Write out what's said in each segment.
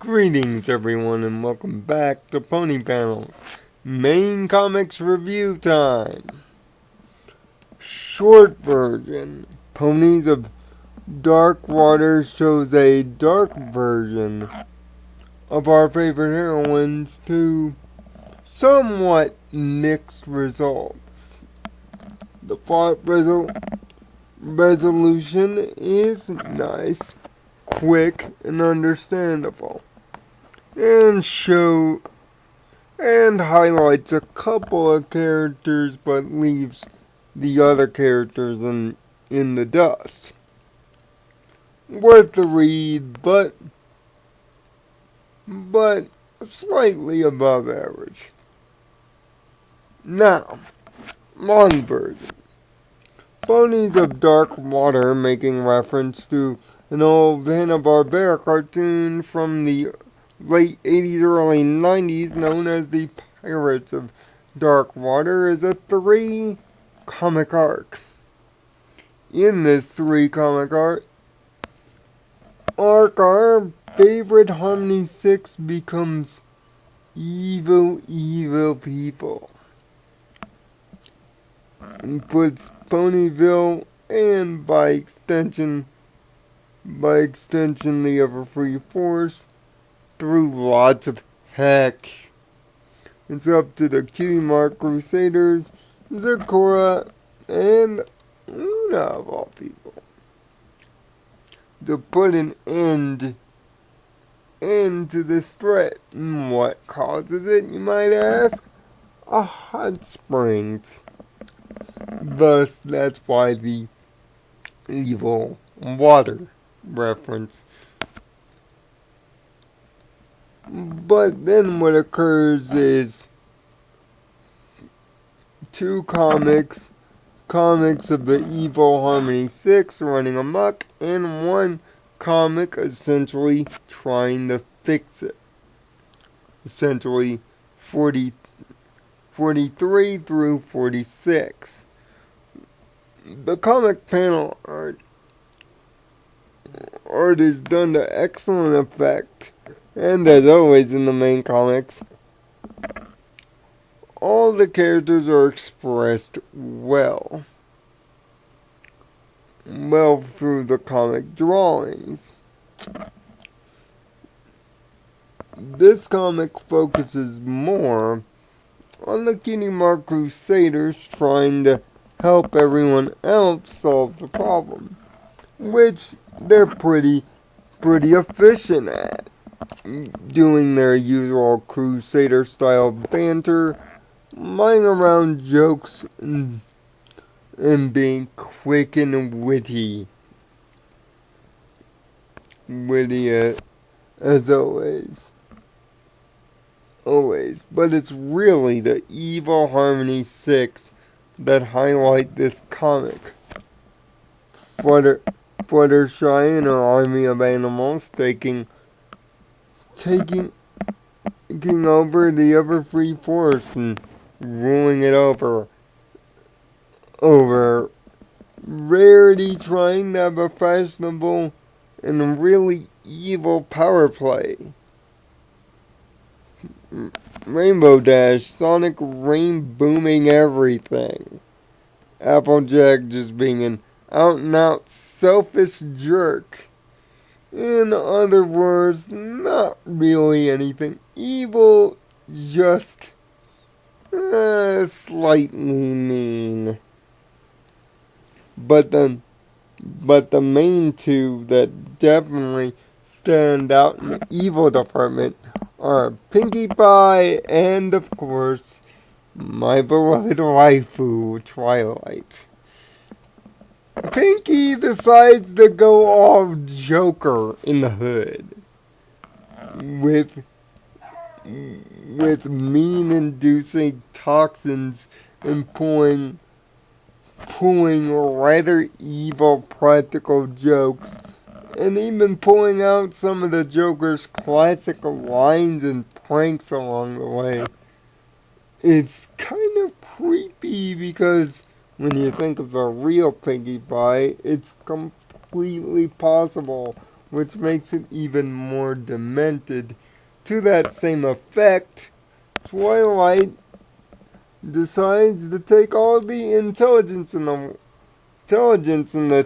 Greetings everyone and welcome back to Pony Panels. Main Comics Review Time. Short version. Ponies of Dark Water shows a dark version of our favorite heroines to somewhat mixed results. The plot resolution is nice, quick, and understandable. And highlights a couple of characters but leaves the other characters in the dust. Worth the read, but slightly above average. Now, long version. Ponies of Dark Water, making reference to an old Hanna-Barbera cartoon from the late 80s, early 90s, known as the Pirates of Dark Water, is a 3-comic arc. In this 3-comic arc, our favorite Harmony 6 becomes evil people. And puts Ponyville and by extension the Everfree Force through lots of heck. It's up to the Cutie Mark Crusaders, Zecora, and Luna of all people to put an end to this threat. And what causes it, you might ask? A hot springs. Thus, that's why the evil water reference. But then what occurs is 2 comics of the evil Harmony 6 running amok, and 1 comic essentially trying to fix it. Essentially 43 through 46. The comic panel art is done to excellent effect. And as always in the main comics, all the characters are expressed well through the comic drawings. This comic focuses more on the Cutie Mark Crusaders trying to help everyone else solve the problem, which they're pretty efficient at. Doing their usual Crusader-style banter, lying around jokes, and being quick and witty. As always. But it's really the evil Harmony 6 that highlight this comic. Fluttershy and her army of animals taking over the Everfree Forest and ruling it over. Rarity trying to have a fashionable and really evil power play. Rainbow Dash, Sonic rain booming everything. Applejack just being an out-and-out selfish jerk. In other words, not really anything evil, just slightly mean. But the main 2 that definitely stand out in the evil department are Pinkie Pie and, of course, my beloved waifu, Twilight. Pinkie decides to go all Joker in the hood with mean-inducing toxins and pulling rather evil practical jokes, and even pulling out some of the Joker's classic lines and pranks along the way. It's kind of creepy because when you think of the real Pinkie Pie, it's completely possible which makes it even more demented. To that same effect, Twilight decides to take all the intelligence in the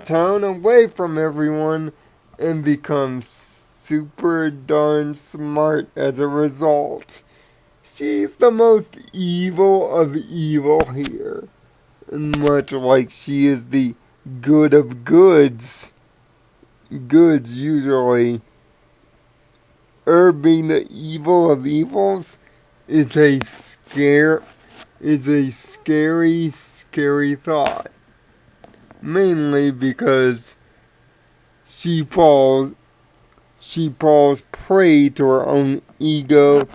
town away from everyone and becomes super darn smart as a result. She's the most evil of evil here, much like she is the good of goods. Goods usually, her being the evil of evils is a scary, scary thought. Mainly because she falls prey to her own ego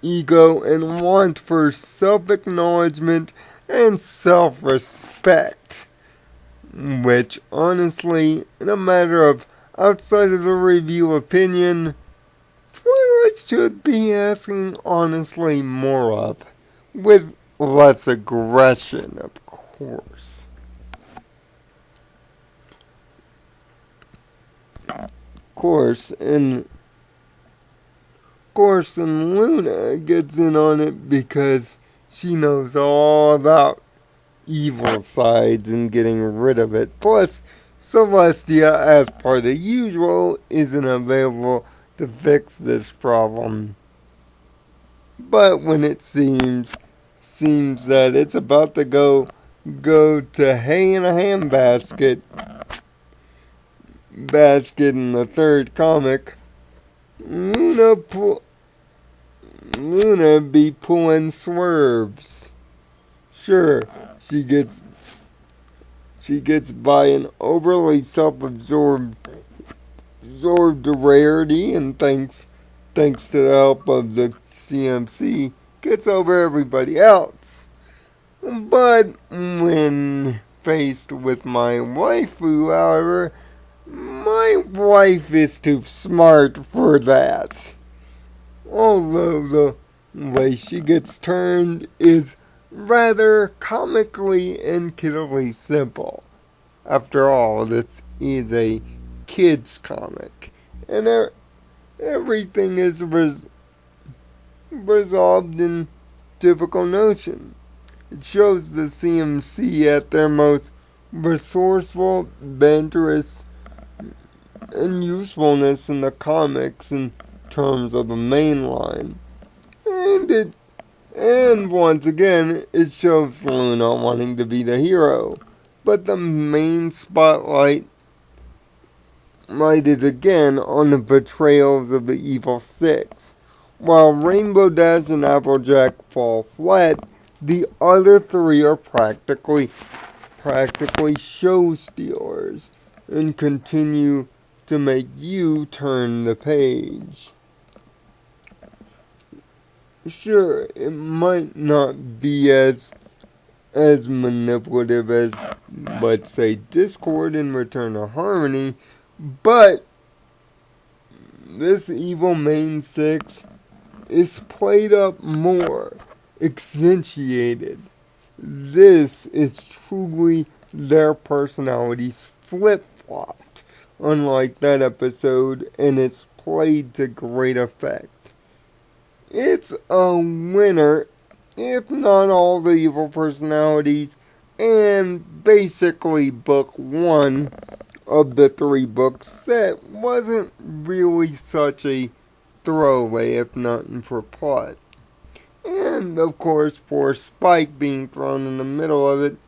and want for self-acknowledgement and self-respect. Which, honestly, in a matter of outside of the review opinion, Twilight should be asking honestly more of, with less aggression, of course. And Luna gets in on it because she knows all about evil sides and getting rid of it. Plus, Celestia, as per the usual, isn't available to fix this problem. But when it seems that it's about to go to hay in a handbasket in the third comic, Luna be pulling swerves. Sure, she gets by an overly self-absorbed rarity, and thanks to the help of the CMC, gets over everybody else. But when faced with my waifu, however, my wife is too smart for that. Although the way she gets turned is rather comically and kiddily simple. After all, this is a kids comic, and everything is resolved in typical notion. It shows the CMC at their most resourceful, banterous, and usefulness in the comics in terms of the main line. And once again, it shows Luna wanting to be the hero. But the main spotlight lighted again on the betrayals of the Evil Six. While Rainbow Dash and Applejack fall flat, the other three are practically show stealers and continue to make you turn the page. Sure, it might not be as manipulative as, let's say, Discord and Return to Harmony, but this evil main six is played up more, accentuated. This is truly their personalities flip-flopped, unlike that episode, and it's played to great effect. It's a winner, if not all the evil personalities, and basically book one of the 3 book set wasn't really such a throwaway, if not for plot. And, of course, poor Spike being thrown in the middle of it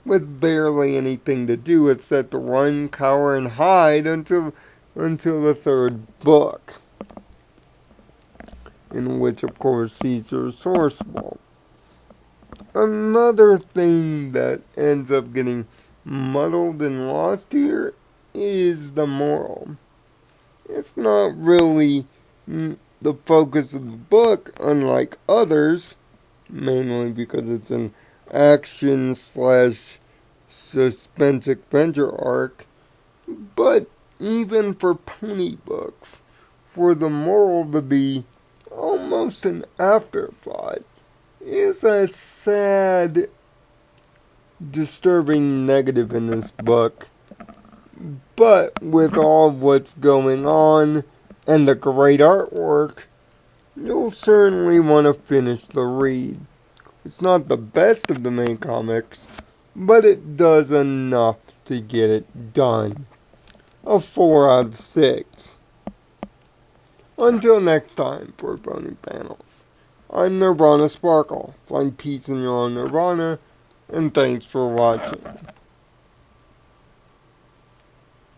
with barely anything to do except to run, cower, and hide until the 3rd book, in which, of course, he's resourceful. Another thing that ends up getting muddled and lost here is the moral. It's not really the focus of the book, unlike others, mainly because it's an action / suspense adventure arc, but even for pony books, for the moral to be almost an afterthought is a sad, disturbing negative in this book, But with all what's going on and the great artwork, you'll certainly want to finish the read. It's not the best of the main comics, but it does enough to get it done. A 4 out of 6. Until next time for Pony Panels, I'm Nirvana Sparkle. Find peace in your own Nirvana, and thanks for watching.